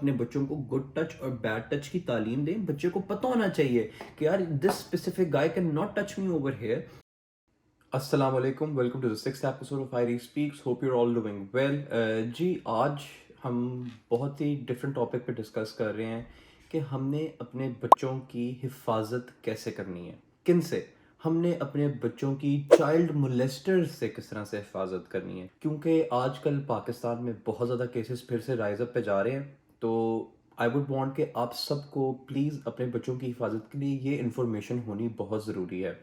اپنے بچوں کو گڈ ٹچ اور بیڈ ٹچ کی تعلیم دیں. بچے کو پتہ ہونا چاہیے کہ یار this specific guy can not touch me over here. السلام علیکم، welcome to the 6th episode of Airy speaks. Hope you all doing well. جی آج ہم بہت ہی ڈفرینٹ ٹاپک پہ ڈسکس کر رہے ہیں کہ ہم نے اپنے بچوں کی حفاظت کیسے کرنی ہے. کن سے؟ ہم نے اپنے بچوں کی چائلڈ مولیسٹر سے کس طرح سے حفاظت کرنی ہے، کیونکہ آج کل پاکستان میں بہت زیادہ کیسز پھر سے رائز اپ پہ جا رہے ہیں. تو آئی وڈ وانٹ کہ آپ سب کو پلیز اپنے بچوں کی حفاظت کے لیے یہ انفارمیشن ہونی بہت ضروری ہے.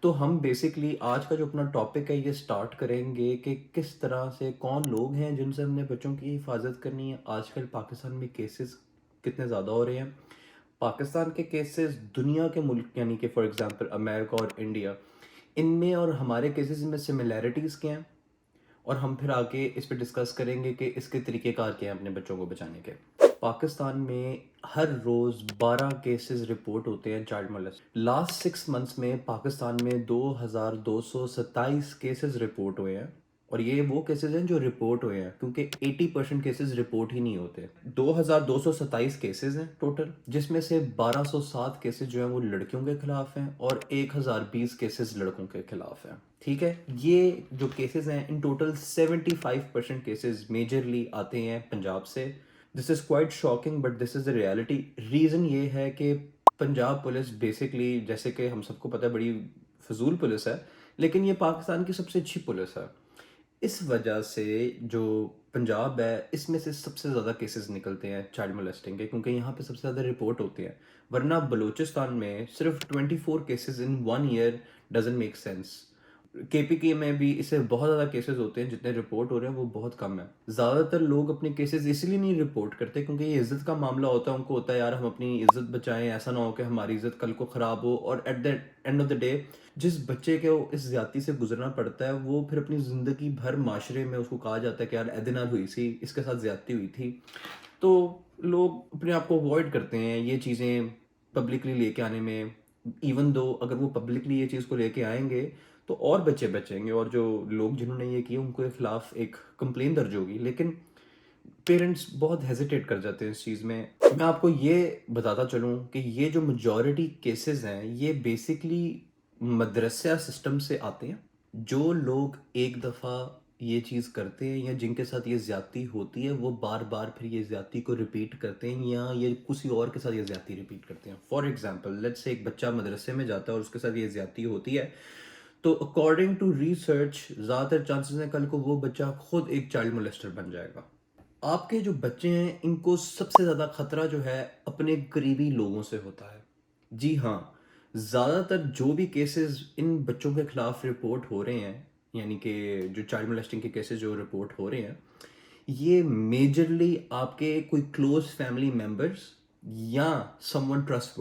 تو ہم بیسکلی آج کا جو اپنا ٹاپک ہے یہ سٹارٹ کریں گے کہ کس طرح سے کون لوگ ہیں جن سے ہم نے بچوں کی حفاظت کرنی ہے. آج کل پاکستان میں کیسز کتنے زیادہ ہو رہے ہیں. پاکستان کے کیسز دنیا کے ملک یعنی کہ فار ایگزامپل امریکہ اور انڈیا، ان میں اور ہمارے کیسز میں سملیرٹیز کیا ہیں، اور ہم پھر آگے اس پہ ڈسکس کریں گے کہ اس کے طریقہ کار کیا ہیں اپنے بچوں کو بچانے کے. پاکستان میں ہر روز 12 کیسز رپورٹ ہوتے ہیں چائلڈ مولیسٹ. لاسٹ 6 منتھس میں پاکستان میں 2227 کیسز رپورٹ ہوئے ہیں، اور یہ وہ کیسز ہیں جو رپورٹ ہوئے ہیں، کیونکہ 80% کیسز رپورٹ ہی نہیں ہوتے. 2227 کیسز ہیں ٹوٹل، جس میں سے 1207 کیسز جو ہیں وہ لڑکیوں کے خلاف ہیں اور 1020 کیسز لڑکوں کے خلاف ہیں. ٹھیک ہے، یہ جو کیسز ہیں ان ٹوٹل 75% کیسز میجرلی آتے ہیں پنجاب سے. This is quite shocking but this is the reality. Reason یہ ہے کہ پنجاب پولیس بیسکلی، جیسے کہ ہم سب کو پتہ ہے، بڑی فضول پولیس ہے، لیکن یہ پاکستان کی سب سے اچھی پولیس ہے. اس وجہ سے جو پنجاب ہے اس میں سے سب سے زیادہ کیسز نکلتے ہیں چائلڈ مولیسٹنگ کے، کیونکہ یہاں پہ سب سے زیادہ رپورٹ ہوتے ہیں. ورنہ بلوچستان میں صرف 24 cases in 1 year doesn't make sense. K P کے میں بھی اس سے بہت زیادہ کیسز ہوتے ہیں، جتنے رپورٹ ہو رہے ہیں وہ بہت کم ہیں. زیادہ تر لوگ اپنے کیسز اس لیے نہیں رپورٹ کرتے کیونکہ یہ عزت کا معاملہ ہوتا ہے. ان کو ہوتا ہے یار ہم اپنی عزت بچائیں، ایسا نہ ہو کہ ہماری عزت کل کو خراب ہو. اور at the end of the day جس بچے کو اس زیادتی سے گزرنا پڑتا ہے وہ پھر اپنی زندگی بھر معاشرے میں اس کو کہا جاتا ہے کہ یار ایدنال ہوئی سی، اس کے ساتھ زیادتی ہوئی تھی. تو لوگ اپنے آپ کو اوائڈ کرتے ہیں یہ چیزیں پبلکلی لے کے آنے میں. ایون دو اگر وہ پبلکلی یہ چیز کو لے کے آئیں گے تو اور بچے بچیں گے، اور جو لوگ جنہوں نے یہ کیا ان کے خلاف ایک کمپلین درج ہوگی. لیکن پیرنٹس بہت ہیزیٹیٹ کر جاتے ہیں اس چیز میں. میں آپ کو یہ بتاتا چلوں کہ یہ جو میجورٹی کیسز ہیں یہ بیسکلی مدرسہ سسٹم سے آتے ہیں. جو لوگ ایک دفعہ یہ چیز کرتے ہیں یا جن کے ساتھ یہ زیادتی ہوتی ہے وہ بار بار پھر یہ زیادتی کو ریپیٹ کرتے ہیں، یا یہ کسی اور کے ساتھ یہ زیادتی ریپیٹ کرتے ہیں. فار ایگزامپل لیٹس سے ایک بچہ مدرسے میں جاتا ہے اور اس کے ساتھ یہ زیادتی ہوتی ہے، تو اکارڈنگ ٹو ریسرچ زیادہ تر چانسز ہیں کل کو وہ بچہ خود ایک چائلڈ مولیسٹر بن جائے گا. آپ کے جو بچے ہیں ان کو سب سے زیادہ خطرہ جو ہے اپنے قریبی لوگوں سے ہوتا ہے. جی ہاں، زیادہ تر جو بھی کیسز ان بچوں کے خلاف رپورٹ ہو رہے ہیں، یعنی کہ جو چائلڈ مولیسٹنگ کے کیسز جو رپورٹ ہو رہے ہیں، یہ میجرلی آپ کے کوئی کلوز فیملی ممبرس یا سم ون ٹرسٹ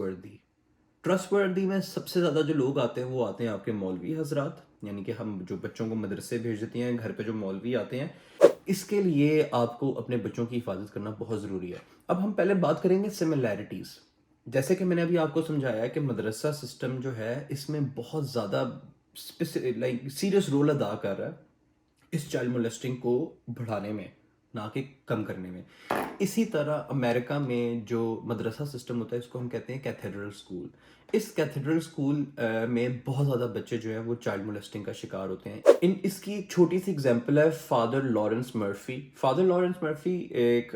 وردی میں سب سے زیادہ جو لوگ آتے ہیں وہ آتے ہیں آپ کے مولوی حضرات. یعنی کہ ہم جو بچوں کو مدرسے بھیج دیتے ہیں، گھر پہ جو مولوی آتے ہیں، اس کے لیے آپ کو اپنے بچوں کی حفاظت کرنا بہت ضروری ہے. اب ہم پہلے بات کریں گے سملیرٹیز. جیسے کہ میں نے ابھی آپ کو سمجھایا کہ مدرسہ سسٹم جو ہے اس میں بہت زیادہ سیریس رول ادا کر رہا ہے اس چائلڈ مولیسٹنگ کو بڑھانے میں، نہ کہ کم کرنے میں. اسی طرح امریکہ میں جو مدرسہ سسٹم ہوتا ہے اس کو ہم کہتے ہیں کیتھیڈرل اسکول. اس کیتھیڈرل اسکول میں بہت زیادہ بچے جو ہیں وہ چائلڈ مولیسٹنگ کا شکار ہوتے ہیں. اس کی ایک چھوٹی سی اگزامپل ہے father Lawrence Murphy. Father Lawrence Murphy ایک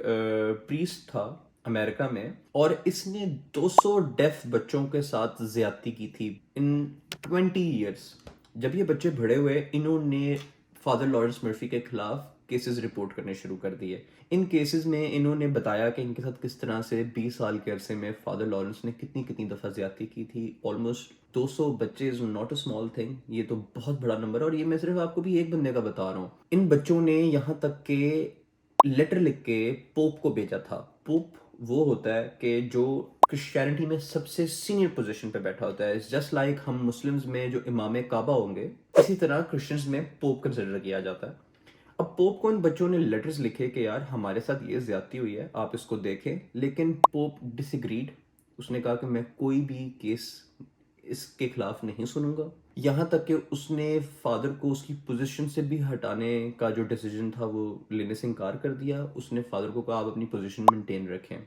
پریسٹ تھا امریکہ میں، اور اس نے 200 ڈیف بچوں کے ساتھ زیادتی کی تھی ان 20 ایئرس. جب یہ بچے بڑے ہوئے انہوں نے فادر لارنس مرفی کے خلاف کیسز رپورٹ کرنے شروع کر دیے. ان کیسز میں انہوں نے بتایا کہ ان کے ساتھ کس طرح سے 20 سال کے عرصے میں فادر لارنس نے کتنی دفعہ زیادتی کی تھی. آلموسٹ 200 بچے is not a small thing, یہ تو بہت بڑا نمبر ہے. اور یہ میں صرف آپ کو بھی ایک بندے کا بتا رہا ہوں. ان بچوں نے یہاں تک کہ لیٹر لکھ کے پوپ کو بھیجا تھا. پوپ وہ ہوتا ہے کہ جو کرسچینٹی میں سب سے سینئر پوزیشن پہ بیٹھا ہوتا ہے. جسٹ لائک ہم مسلمز میں جو امام کعبہ ہوں گے، اسی طرح کرسچنز میں پوپ کنسیڈر کیا جاتا ہے. اب پوپ کو ان بچوں نے لیٹرز لکھے کہ یار ہمارے ساتھ یہ زیادتی ہوئی ہے، آپ اس کو دیکھیں. لیکن پوپ ڈس ایگریڈ. اس نے کہا کہ میں کوئی بھی کیس اس کے خلاف نہیں سنوں گا. یہاں تک کہ اس نے فادر کو اس کی پوزیشن سے بھی ہٹانے کا جو ڈیسیجن تھا وہ لینے سے انکار کر دیا. اس نے فادر کو کہا آپ اپنی پوزیشن مینٹین رکھیں.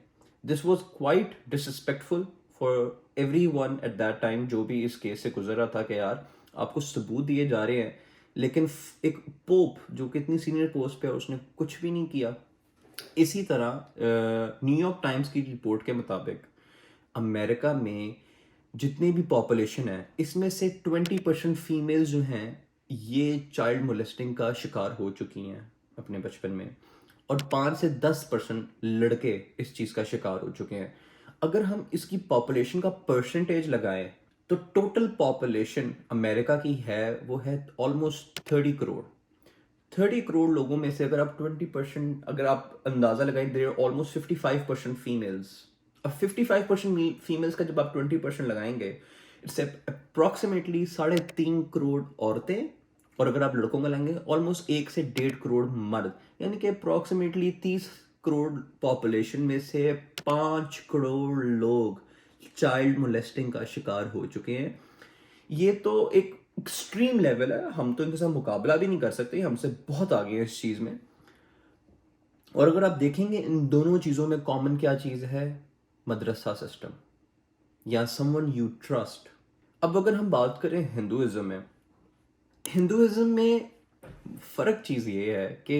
This was quite disrespectful for everyone at that time جو بھی اس کیس سے گزر رہا تھا کہ یار آپ کو ثبوت دیے جا رہے ہیں لیکن ایک پوپ جو کہ اتنی سینئر پوسٹ پہ ہے اس نے کچھ بھی نہیں کیا. اسی طرح نیو یارک ٹائمز کی رپورٹ کے مطابق امریکہ میں جتنی بھی پاپولیشن ہے اس میں سے 20% فیمیل جو ہیں یہ چائلڈ مولسٹنگ کا شکار ہو چکی ہیں اپنے بچپن میں, اور 5 سے 10% لڑکے اس چیز کا شکار ہو چکے ہیں. اگر ہم اس کی پاپولیشن کا پرسنٹیج لگائیں تو ٹوٹل پاپولیشن امریکہ کی ہے وہ ہے آلموسٹ 30 کروڑ. 30 کروڑ لوگوں میں سے اگر آپ 20%, اگر آپ اندازہ لگائیں دیر آلموسٹ 55% فیمیلز. اب 55% فیمیلز کا جب آپ 20% لگائیں گے اٹس اپروکسیمیٹلی 3.5 کروڑ عورتیں, اور اگر آپ لڑکوں کا لیں گے آلموسٹ 1 سے 1.5 کروڑ مرد, یعنی کہ اپروکسیمیٹلی 30 کروڑ پاپولیشن میں سے 5 کروڑ لوگ چائلڈ مولیسٹنگ کا شکار ہو چکے ہیں. یہ تو ایک ایکسٹریم لیول ہے, ہم تو ان کے ساتھ مقابلہ بھی نہیں کر سکتے, ہم سے بہت آگے ہیں اس چیز میں. اور اگر آپ دیکھیں گے ان دونوں چیزوں میں کامن کیا چیز ہے, مدرسہ سسٹم یا سم ون یو ٹرسٹ. اب اگر ہم بات کریں ہندوازم میں فرق چیز یہ ہے کہ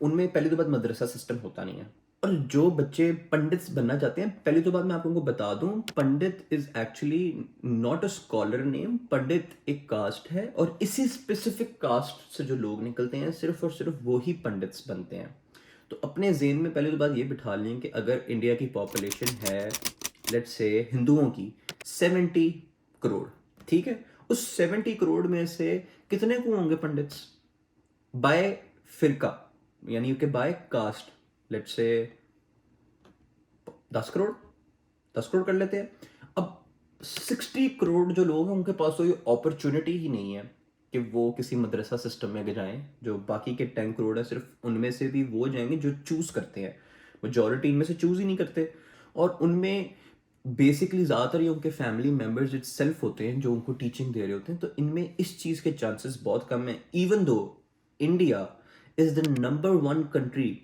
ان میں پہلی تو بات مدرسہ سسٹم ہوتا نہیں ہے, اور جو بچے پنڈتس بننا چاہتے ہیں, پہلے تو بات میں آپ لوگوں کو بتا دوں, pandit is actually not a scholar name. Pandit ایک کاسٹ ہے اور اسی اسپیسیفک کاسٹ سے جو لوگ نکلتے ہیں صرف اور صرف وہی پنڈتس بنتے ہیں. تو اپنے ذہن میں پہلے تو بات یہ بٹھا لیں کہ اگر انڈیا کی پاپولیشن ہے لیٹ سے ہندوؤں کی 70 کروڑ, ٹھیک ہے, اس 70 کروڑ میں سے کتنے کو ہوں گے پنڈتس بائے فرقہ, یعنی کہ بائے کاسٹ, لیٹ سے 10 کروڑ کر لیتے ہیں. اب 60 کروڑ جو لوگ ہیں ان کے پاس تو یہ اپرچونٹی ہی نہیں ہے کہ وہ کسی مدرسہ سسٹم میں جائیں. جو باقی کے 10 کروڑ ہیں صرف ان میں سے بھی وہ جائیں گے جو چوز کرتے ہیں, میجورٹی ان میں سے چوز ہی نہیں کرتے. اور ان میں بیسکلی زیادہ تر یہ ان کے فیملی ممبرز اٹ سیلف ہوتے ہیں جو ان کو ٹیچنگ دے رہے ہوتے ہیں. تو ان میں اس چیز کے چانسز بہت کم ہیں. Even though India is the number 1 country,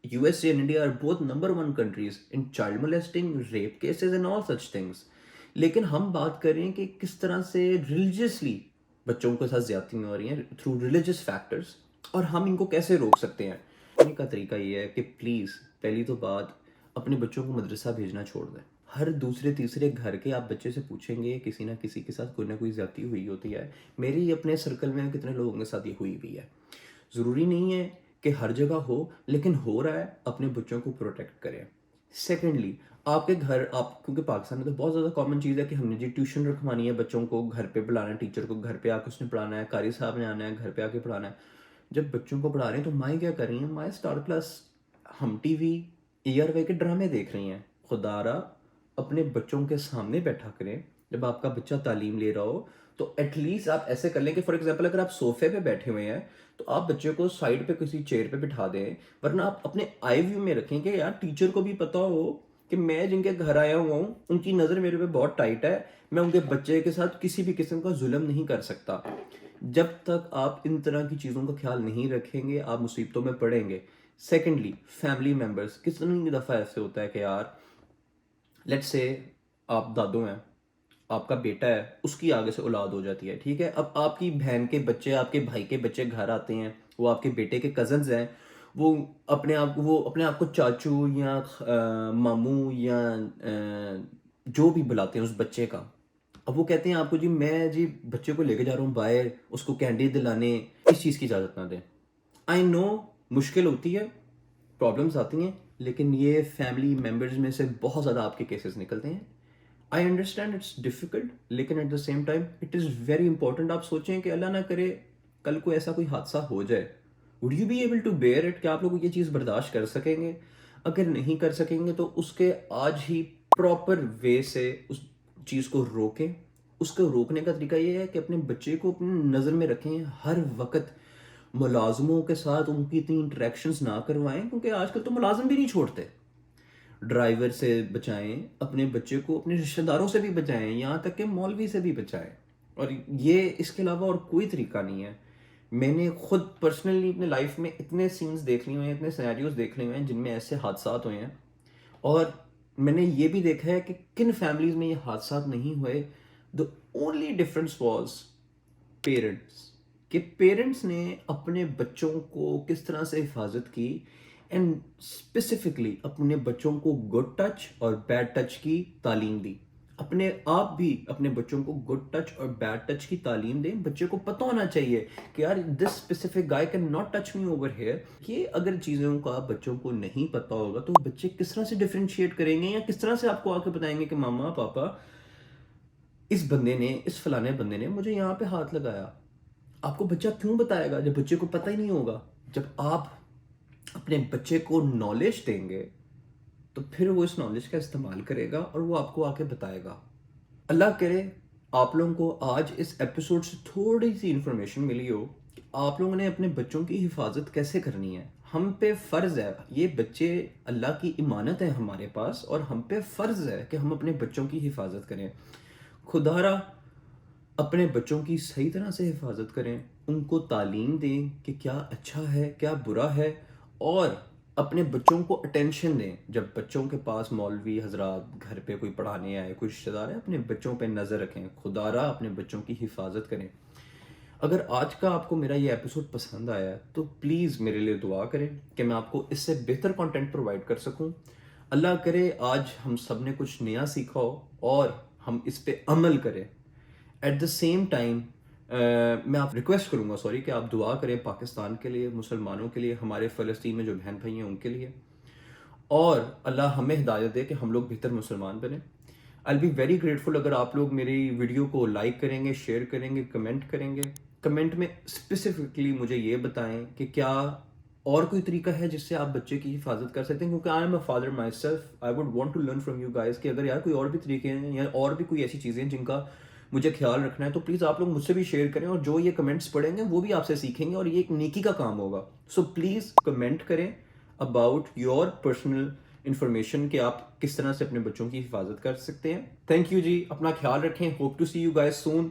USA and India are both number 1 countries in child molesting, rape cases and all such things. لیکن ہم بات کریں کہ کس طرح سے ریلیجیسلی بچوں کے ساتھ زیادتیاں ہو رہی ہیں تھرو ریلیجیس فیکٹرز, اور ہم ان کو کیسے روک سکتے ہیں. روکنے کا طریقہ یہ ہے کہ پلیز پہلی تو بات اپنے بچوں کو مدرسہ بھیجنا چھوڑ دیں. ہر دوسرے تیسرے گھر کے آپ بچے سے پوچھیں گے کسی نہ کسی کے ساتھ کوئی نہ کوئی زیادتی ہوئی ہوتی ہے. میرے ہی اپنے سرکل میں کتنے لوگوں کے ساتھ یہ ہوئی ہوئی ہے. ضروری نہیں ہے کہ ہر جگہ ہو, لیکن ہو رہا ہے, اپنے بچوں کو پروٹیکٹ کریں. سیکنڈلی آپ کے گھر, آپ کیونکہ پاکستان میں تو بہت زیادہ کامن چیز ہے کہ ہم نے جی ٹیوشن رکھوانی ہے بچوں کو, گھر پہ بلانا ہے ٹیچر کو, گھر پہ آ کے اس نے پڑھانا ہے, قاری صاحب نے آنا ہے گھر پہ آ کے پڑھانا ہے. جب بچوں کو پڑھا رہے ہیں تو مائیں کیا کر رہی ہیں, مائیں اسٹار پلس, ہم ٹی وی, ERY کے ڈرامے دیکھ رہی ہیں. خدا را اپنے بچوں کے سامنے بیٹھا کریں. جب آپ کا بچہ تعلیم لے رہا ہو تو ایٹ لیسٹ آپ ایسے کر لیں کہ فار ایگزامپل اگر آپ صوفے پہ بیٹھے ہوئے ہیں تو آپ بچے کو سائڈ پہ کسی چیئر پہ بٹھا دیں, ورنہ آپ اپنے آئی ویو میں رکھیں کہ یار ٹیچر کو بھی پتا ہو کہ میں جن کے گھر آیا ہوا ہوں ان کی نظر میرے پہ بہت ٹائٹ ہے, میں ان کے بچے کے ساتھ کسی بھی قسم کا ظلم نہیں کر سکتا. جب تک آپ ان طرح کی چیزوں کا خیال نہیں رکھیں گے آپ مصیبتوں میں پڑیں گے. سیکنڈلی فیملی ممبرس, کتنی دفعہ ایسے ہوتا ہے کہ یار لیٹ سے آپ دادو ہیں, آپ کا بیٹا ہے, اس کی آگے سے اولاد ہو جاتی ہے, ٹھیک ہے, اب آپ کی بہن کے بچے, آپ کے بھائی کے بچے گھر آتے ہیں, وہ آپ کے بیٹے کے کزنز ہیں, وہ اپنے آپ کو چاچو یا ماموں یا جو بھی بلاتے ہیں اس بچے کا. اب وہ کہتے ہیں آپ کو جی میں جی بچے کو لے کے جا رہا ہوں باہر, اس کو کینڈی دلانے, اس چیز کی اجازت نہ دیں. آئی نو مشکل ہوتی ہے, پرابلمس آتی ہیں, لیکن یہ فیملی ممبرز میں سے بہت زیادہ آپ کے کیسز نکلتے ہیں. آئی انڈرسٹینڈ اٹس ڈیفیکلٹ, لیکن at the same time it is very important. آپ سوچیں کہ اللہ نہ کرے کل کو ایسا کوئی حادثہ ہو جائے, would you be able to bear it, کہ آپ لوگ یہ چیز برداشت کر سکیں گے؟ اگر نہیں کر سکیں گے تو اس کے آج ہی پراپر وے سے اس چیز کو روکیں. اس کو روکنے کا طریقہ یہ ہے کہ اپنے بچے کو اپنی نظر میں رکھیں, ہر وقت ملازموں کے ساتھ ان کی اتنی انٹریکشنز نہ کروائیں, کیونکہ آج کل تو ملازم بھی نہیں چھوڑتے. ڈرائیور سے بچائیں اپنے بچے کو, اپنے رشتہ داروں سے بھی بچائیں, یہاں تک کہ مولوی سے بھی بچائیں. اور یہ اس کے علاوہ اور کوئی طریقہ نہیں ہے. میں نے خود پرسنلی اپنے لائف میں اتنے سینس دیکھ لیے ہوئے ہیں, اتنے سینیریوز دیکھ لیے ہوئے ہیں جن میں ایسے حادثات ہوئے ہیں, اور میں نے یہ بھی دیکھا ہے کہ کن فیملیز میں یہ حادثات نہیں ہوئے. The only difference was parents, کہ پیرنٹس نے اپنے بچوں کو کس طرح سے حفاظت کی, اینڈ اسپیسیفکلی اپنے بچوں کو گڈ ٹچ اور بیڈ ٹچ کی تعلیم دی. اپنے آپ بھی اپنے بچوں کو گڈ ٹچ اور بیڈ ٹچ کی تعلیم دیں. بچے کو پتہ ہونا چاہیے کہ یار this specific guy can not touch me over hair. یہ اگر چیزوں کا بچوں کو نہیں پتہ ہوگا تو بچے کس طرح سے ڈفرینشیٹ کریں گے, یا کس طرح سے آپ کو آ کے بتائیں گے کہ ماما پاپا اس بندے نے, اس فلانے بندے نے مجھے یہاں پہ ہاتھ لگایا. آپ کو بچہ کیوں بتائے گا جب بچے کو پتہ ہی نہیں ہوگا؟ جب آپ اپنے بچے کو نالج دیں گے تو پھر وہ اس نالج کا استعمال کرے گا اور وہ آپ کو آ کے بتائے گا. اللہ کرے آپ لوگوں کو آج اس ایپیسوڈ سے تھوڑی سی انفارمیشن ملی ہو کہ آپ لوگوں نے اپنے بچوں کی حفاظت کیسے کرنی ہے. ہم پہ فرض ہے, یہ بچے اللہ کی امانت ہے ہمارے پاس, اور ہم پہ فرض ہے کہ ہم اپنے بچوں کی حفاظت کریں. خدا را اپنے بچوں کی صحیح طرح سے حفاظت کریں, ان کو تعلیم دیں کہ کیا اچھا ہے کیا برا ہے, اور اپنے بچوں کو اٹینشن دیں. جب بچوں کے پاس مولوی حضرات گھر پہ کوئی پڑھانے آئے, کوئی رشتہ دار ہے, اپنے بچوں پہ نظر رکھیں. خدا را اپنے بچوں کی حفاظت کریں. اگر آج کا آپ کو میرا یہ ایپیسوڈ پسند آیا ہے تو پلیز میرے لیے دعا کریں کہ میں آپ کو اس سے بہتر کنٹینٹ پرووائڈ کر سکوں. اللہ کرے آج ہم سب نے کچھ نیا سیکھا ہو اور ہم اس پہ عمل کریں. ایٹ دا سیم ٹائم میں آپ ریکویسٹ کروں گا کہ آپ دعا کریں پاکستان کے لیے, مسلمانوں کے لیے, ہمارے فلسطین میں جو بہن بھائی ہیں ان کے لیے, اور اللہ ہمیں ہدایت دے کہ ہم لوگ بہتر مسلمان بنیں. I'll be very grateful اگر آپ لوگ میری ویڈیو کو لائک کریں گے, شیئر کریں گے, کمنٹ کریں گے. کمنٹ میں اسپیسیفکلی مجھے یہ بتائیں کہ کیا اور کوئی طریقہ ہے جس سے آپ بچے کی حفاظت کر سکتے ہیں, کیونکہ I am a father myself. I would want to learn from you guys کہ اگر یار کوئی اور بھی طریقے ہیں یا اور بھی کوئی ایسی چیزیں ہیں جن کا مجھے خیال رکھنا ہے تو پلیز آپ لوگ مجھ سے بھی شیئر کریں, اور جو یہ کمنٹس پڑھیں گے وہ بھی آپ سے سیکھیں گے, اور یہ ایک نیکی کا کام ہوگا. سو پلیز کمنٹ کریں اباؤٹ یور پرسنل انفارمیشن کہ آپ کس طرح سے اپنے بچوں کی حفاظت کر سکتے ہیں. تھینک یو جی, اپنا خیال رکھیں. Hope to see you guys soon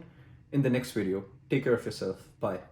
in the next video. Take care of yourself. Bye.